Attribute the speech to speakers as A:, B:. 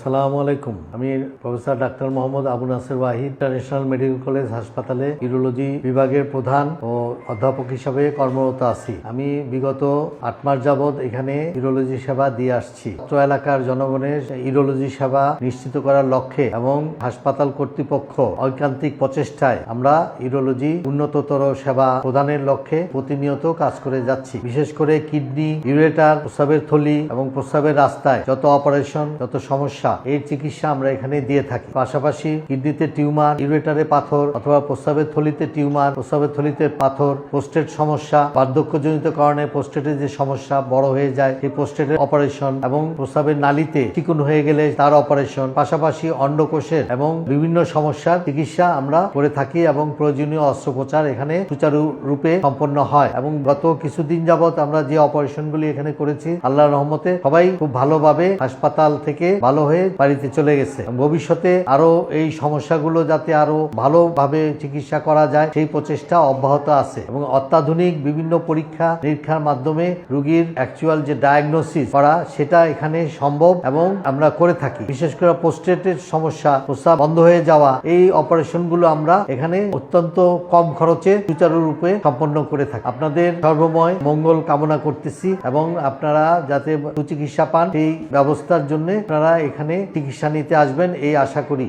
A: আসসালামু আলাইকুম। আমি professor doctor Mohammad Abu Naser Wahid international medical college হাসপাতালে ইউরোলজি বিভাগের প্রধান ও অধ্যাপক হিসাবে কর্মরত আছি। আমি বিগত 8 মাস যাবৎ এখানে ইউরোলজি সেবা দিয়ে আসছি। অত্র এলাকার জনগণের ইউরোলজি সেবা নিশ্চিত করার লক্ষ্যে এবং হাসপাতাল কর্তৃপক্ষ ঐকান্তিক প্রচেষ্টায় আমরা ইউরোলজি উন্নততর সেবা প্রদানের লক্ষ্যে প্রতিনিয়ত কাজ করে যাচ্ছি। বিশেষ করে কিডনি, ইউরেটার, প্রস্রাবের থলি এবং প্রস্রাবের রাস্তায় যত অপারেশন, যত সমস্যা, এই চিকিৎসা আমরা এখানে দিয়ে থাকি। পাশাপাশি কিডনিতে টিউমার, ইউরেটারে পাথর অথবা প্রস্রাবের থলিতে টিউমার, প্রস্রাবের থলিতে পাথর, প্রোস্টেট সমস্যা, বার্ধক্যজনিত কারণে প্রোস্টেটের যে সমস্যা বড় হয়ে যায় সেই প্রোস্টেটের অপারেশন এবং প্রস্রাবের নালীতে চিকুন হয়ে গেলে তার অপারেশন, পাশাপাশি অন্ডকোষের এবং বিভিন্ন সমস্যার চিকিৎসা আমরা করে থাকি এবং প্রয়োজনীয় অস্ত্রোপচার এখানে সুচারুরূপে সম্পন্ন হয়। এবং গত কিছুদিন যাবৎ আমরা যে অপারেশনগুলি এখানে করেছি, আল্লাহর রহমতে সবাই খুব ভালোভাবে হাসপাতাল থেকে ভালো হয়ে বাড়িতে চলে গেছে। ভবিষ্যতে আরো এই সমস্যাগুলো যাতে আরো ভালোভাবে চিকিৎসা করা যায় সেই প্রচেষ্টা অব্যাহত আছে এবং অত্যাধুনিক বিভিন্ন পরীক্ষা নিরীক্ষার মাধ্যমে রোগীর অ্যাকচুয়াল যে ডায়াগনোসিস করা সেটা এখানে সম্ভব এবং আমরা করে থাকি। বিশেষ করে প্রোস্টেটের সমস্যা, প্রস্রাব বন্ধ হয়ে যাওয়া, এই অপারেশনগুলো আমরা এখানে অত্যন্ত কম খরচে সুচারুরূপে সম্পন্ন করে থাকি। আপনাদের সর্বময় মঙ্গল কামনা করতেছি এবং আপনারা যাতে সুচিকিৎসা পান সেই ব্যবস্থার জন্য আপনারা এখানে চিকিৎসা নিতে আসবেন এই আশা করি।